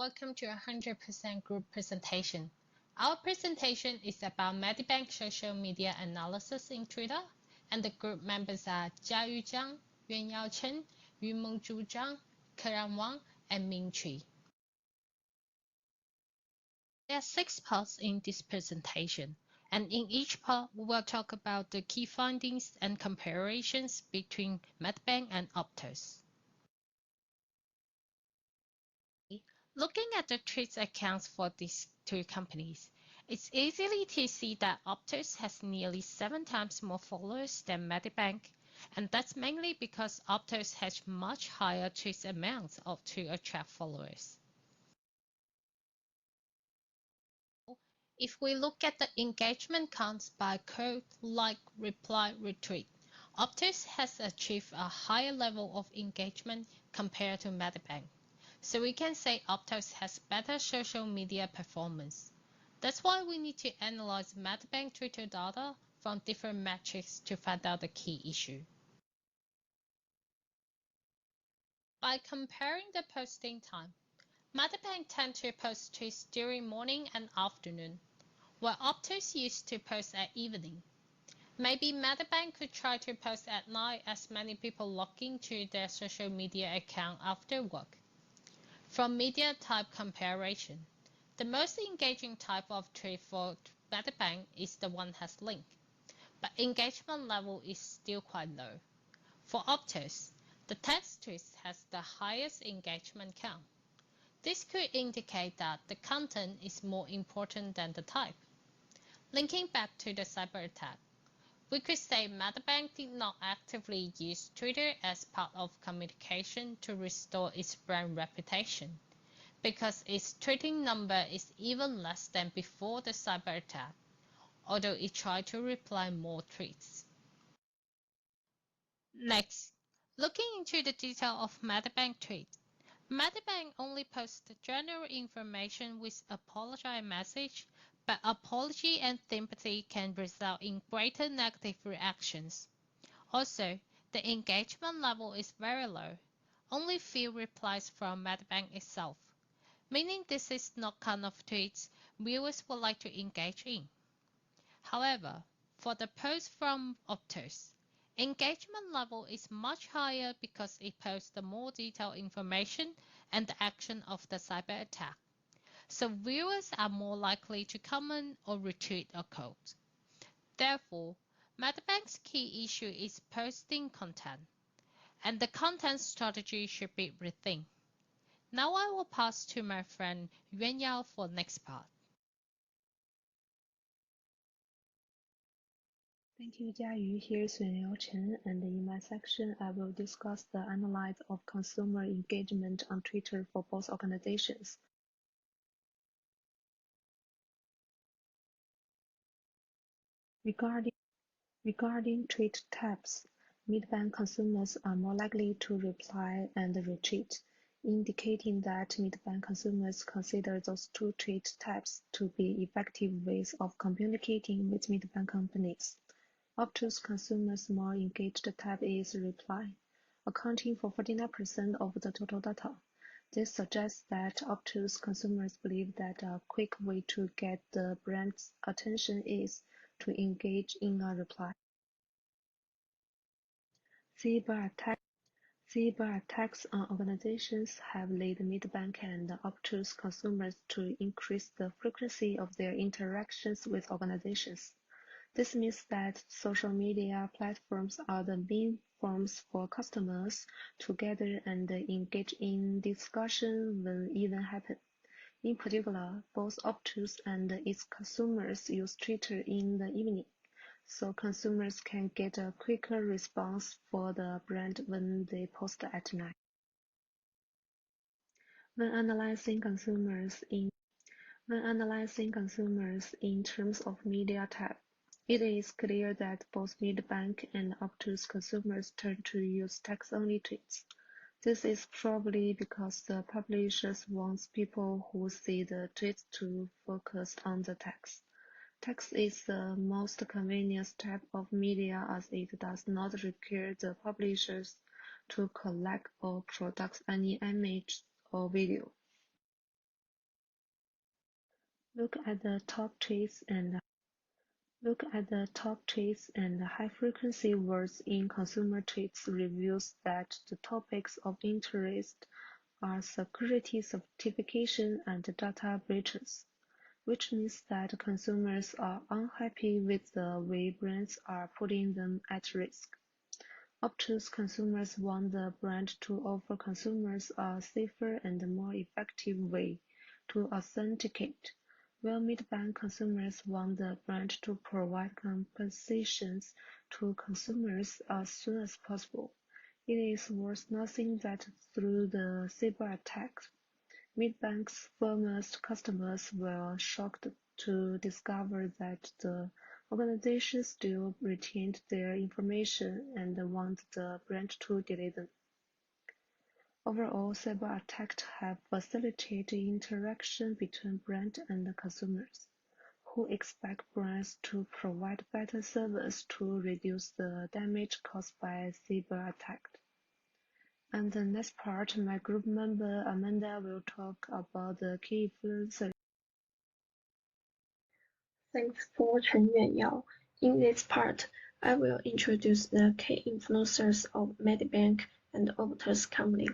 welcome to 100% group presentation. Our presentation is about Medibank social media analysis in Twitter, and the group members are Jiayu Zhang, Yuanyao Chen, Yumengzhu Zhang, Karan Wang, and Ming Chui. There are 6 parts in this presentation, and in each part we will talk about the key findings and comparisons between Medibank and Optus. Looking at the tweets accounts for these 2 companies, it's easy to see that Optus has nearly 7 times more followers than Medibank, and that's mainly because Optus has much higher tweet amounts to attract followers. If we look at the engagement counts by quote, like, reply, retweet, Optus has achieved a higher level of engagement compared to Medibank. So we can say Optus has better social media performance. That's why we need to analyze Medibank Twitter data from different metrics to find out the key issue. By comparing the posting time, Medibank tend to post tweets during morning and afternoon, while Optus used to post at evening. Maybe Medibank could try to post at night as many people log into their social media account after work. From media type comparison, the most engaging type of tweet for Medibank is the one has link, but engagement level is still quite low. For Optus, the text tweet has the highest engagement count. This could indicate that the content is more important than the type. Linking back to the cyber attack, we could say Medibank did not actively use Twitter as part of communication to restore its brand reputation, because its tweeting number is even less than before the cyber attack, although it tried to reply more tweets. Next, looking into the detail of Medibank tweets, Medibank only posts the general information with apology message, but apology and sympathy can result in greater negative reactions. Also, the engagement level is very low, only few replies from Medibank itself, meaning this is not kind of tweets viewers would like to engage in. However, for the post from Optus, engagement level is much higher because it posts the more detailed information and the action of the cyber attack. So viewers are more likely to comment or retweet a quote. Therefore, Medibank's key issue is posting content, and the content strategy should be rethink. Now I will pass to my friend Yuan Yao for next part. Thank you, Jiayu. Here's Yuanyao Chen, and in my section, I will discuss the analysis of consumer engagement on Twitter for both organizations. Regarding tweet types, Medibank consumers are more likely to reply and retweet, indicating that Medibank consumers consider those 2 tweet types to be effective ways of communicating with Medibank companies. Optus consumers' more engaged type is reply, accounting for 49% of the total data. This suggests that Optus consumers believe that a quick way to get the brand's attention is to engage in a reply. Cyber attacks on organizations have led Medibank and Optus consumers to increase the frequency of their interactions with organizations. This means that social media platforms are the main forms for customers to gather and engage in discussion when events happen. In particular, both Optus and its consumers use Twitter in the evening, so consumers can get a quicker response for the brand when they post at night. When analyzing consumers in terms of media type, it is clear that both Medibank and Optus consumers tend to use text-only tweets. This is probably because the publishers want people who see the tweets to focus on the text. Text is the most convenient type of media as it does not require the publishers to collect or produce any image or video. Look at the top tweets and high-frequency words in consumer tweets reveals that the topics of interest are security certification and data breaches, which means that consumers are unhappy with the way brands are putting them at risk. Optus consumers want the brand to offer consumers a safer and more effective way to authenticate, while Midbank consumers want the brand to provide compensations to consumers as soon as possible. It is worth noting that through the cyber-attack, Midbank's foremost customers were shocked to discover that the organization still retained their information and wanted the brand to delete them. Overall, cyber-attacks have facilitated interaction between brands and consumers, who expect brands to provide better service to reduce the damage caused by cyber-attacks. And the next part, my group member Amanda will talk about the key influencers. Thanks for Chen Yuanyao. In this part, I will introduce the key influencers of Medibank and Optus Company.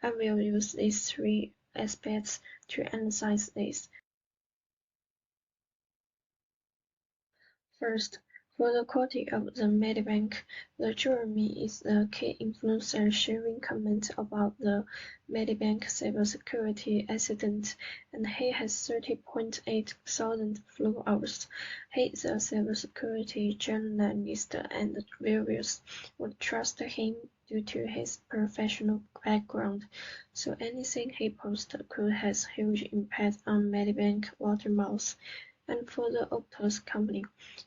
I will use these three aspects to emphasize this. First, for the quality of the Medibank, the Jeremy is the key influencer sharing comments about the Medibank cybersecurity accident, and he has 30.8 thousand followers. He is a cybersecurity journalist, and viewers would trust him due to his professional background, so anything he posts could have huge impact on Medibank word-of-mouth. And for the Optus Company,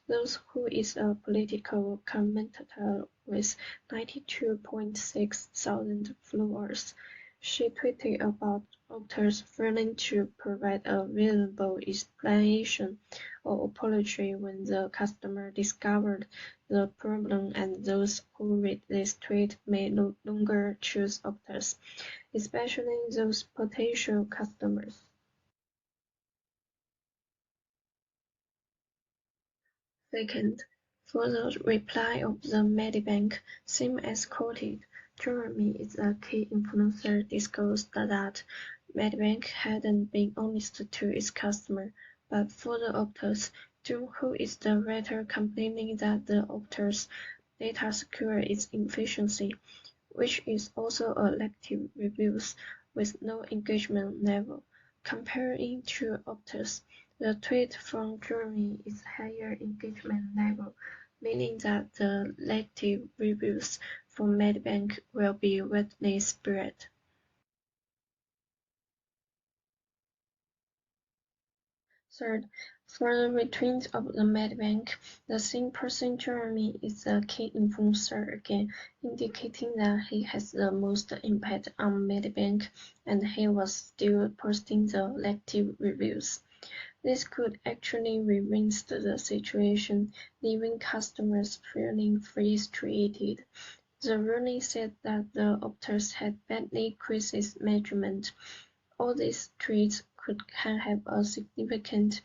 those who is a political commentator with 92.6 thousand followers. She tweeted about Optus failing to provide a reasonable explanation or apology when the customer discovered the problem, and those who read this tweet may no longer choose Optus, especially those potential customers. Second, for the reply of the Medibank, same as quoted, Jeremy is a key influencer disclosed that Medibank hadn't been honest to its customer, but for the Optus, June Who is the writer complaining that the Optus data secure its efficiency, which is also a negative reviews with no engagement level. Comparing to Optus, the tweet from Jeremy is higher engagement level, meaning that the negative reviews for Medibank will be widely spread. Third, for the retweet of the Medibank, the same person Jeremy is a key influencer again, indicating that he has the most impact on Medibank, and he was still posting the negative reviews. This could actually reverse the situation, leaving customers feeling frustrated. The ruling said that the Optus had badly crisis management. All these tweets can have a significant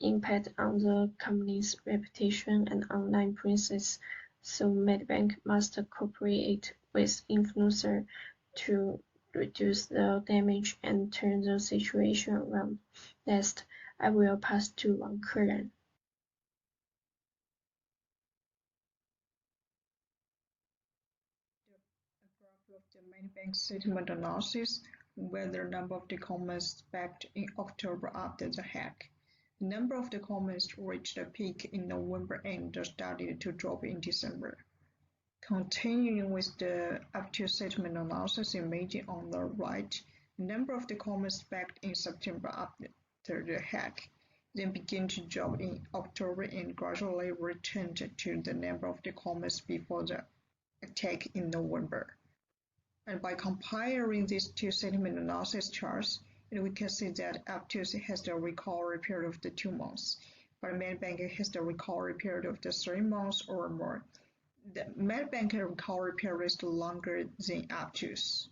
impact on the company's reputation and online presence, so Medibank must cooperate with influencers to reduce the damage and turn the situation around. Next, I will pass to Wang Keran. A graph of the Medibank settlement analysis, where the number of the comments backed in October after the hack. The number of the comments reached a peak in November and started to drop in December. Continuing with the up-to settlement analysis image on the right, the number of the comments backed in September after the hack then began to drop in October and gradually returned to the number of the comments before the attack in November. And by comparing these two settlement analysis charts, we can see that Aptus has the recovery period of the 2 months, but Medibank has the recovery period of the 3 months or more. The Medibank recovery period is longer than Aptus.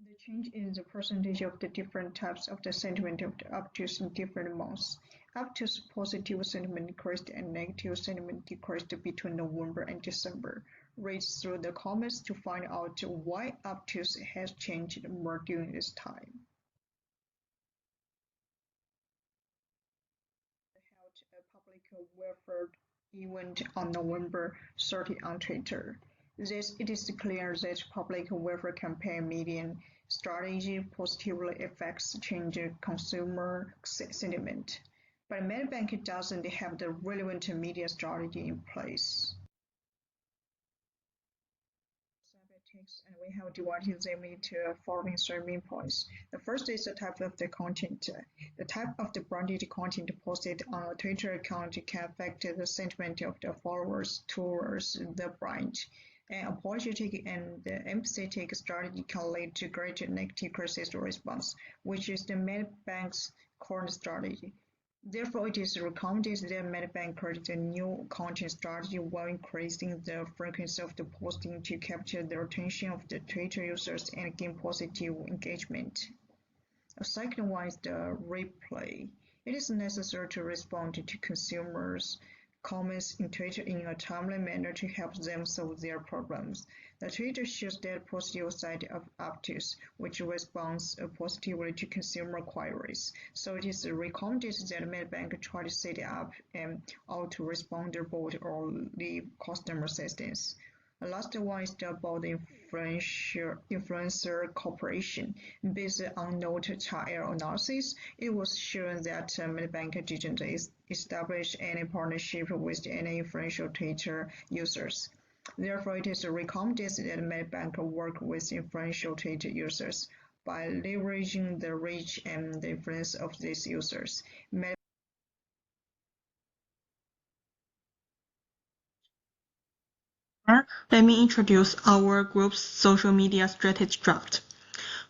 The change in the percentage of the different types of the sentiment of the obtuse in different months. Obtuse positive sentiment increased and negative sentiment decreased between November and December. Read through the comments to find out why obtuse has changed more during this time. Held a public welfare event on November 30 on Twitter. Thus, it is clear that public welfare campaign media strategy positively affects changing consumer sentiment. But Medibank doesn't have the relevant media strategy in place. And we have divided them into following 3 main points. The first is the type of the content. The type of the branded content posted on a Twitter account can affect the sentiment of the followers towards the brand. An apologetic and empathetic strategy can lead to greater negative crisis response, which is the Medibank's current strategy. Therefore, it is recommended that Medibank create a new content strategy while increasing the frequency of the posting to capture the attention of the Twitter users and gain positive engagement. The second one is the replay. It is necessary to respond to consumers' comments in Twitter in a timely manner to help them solve their problems. The Twitter shows the positive side of obtuse, which responds positively to consumer queries. So it is recommended that Medibank try to set up an autoresponder bot or leave customer assistance. The last one is about the influencer cooperation. Based on Note trial analysis, it was shown that Medibank didn't establish any partnership with any influential Twitter users. Therefore, it is recommended that Medibank work with influential Twitter users by leveraging the reach and the influence of these users. Let me introduce our group's social media strategy draft,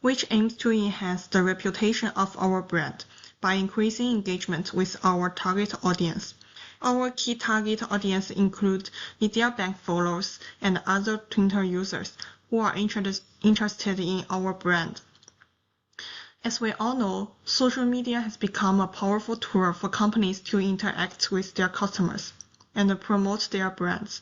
which aims to enhance the reputation of our brand by increasing engagement with our target audience. Our key target audience include Mediabank followers and other Twitter users who are interested in our brand. As we all know, social media has become a powerful tool for companies to interact with their customers and promote their brands.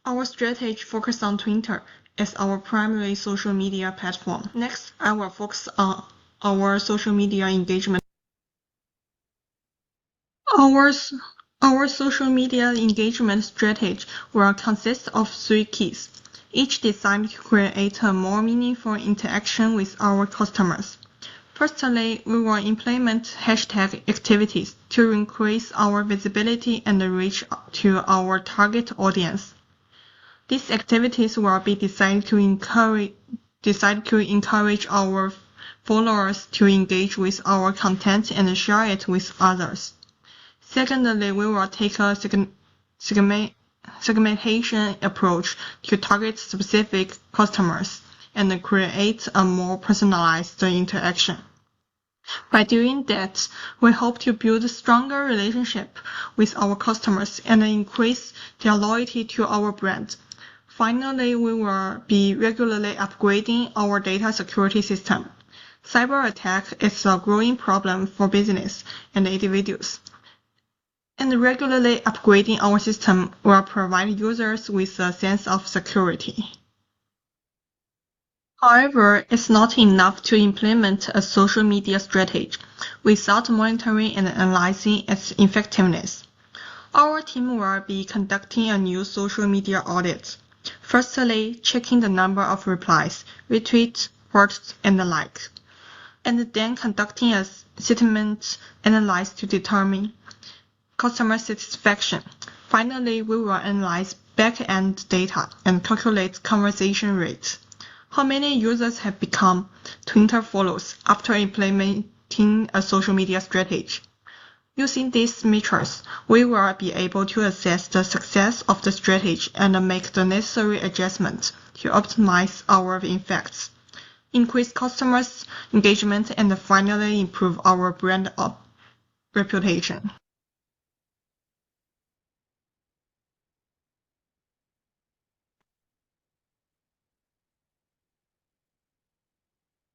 Our strategy focuses on Twitter as our primary social media platform. Next, I will focus on our social media engagement. Our social media engagement strategy will consist of 3 keys, each designed to create a more meaningful interaction with our customers. Firstly, we will implement hashtag activities to increase our visibility and reach to our target audience. These activities will be designed to encourage our followers to engage with our content and share it with others. Secondly, we will take a segmentation approach to target specific customers and create a more personalized interaction. By doing that, we hope to build a stronger relationship with our customers and increase their loyalty to our brand. Finally, we will be regularly upgrading our data security system. Cyber attack is a growing problem for business and individuals. And regularly upgrading our system will provide users with a sense of security. However, it's not enough to implement a social media strategy without monitoring and analyzing its effectiveness. Our team will be conducting a new social media audit. Firstly, checking the number of replies, retweets, posts, and the like, and then conducting a sentiment analysis to determine customer satisfaction. Finally, we will analyze back-end data and calculate conversion rates. How many users have become Twitter followers after implementing a social media strategy? Using these metrics, we will be able to assess the success of the strategy and make the necessary adjustments to optimize our effects, increase customers' engagement, and finally improve our brand reputation.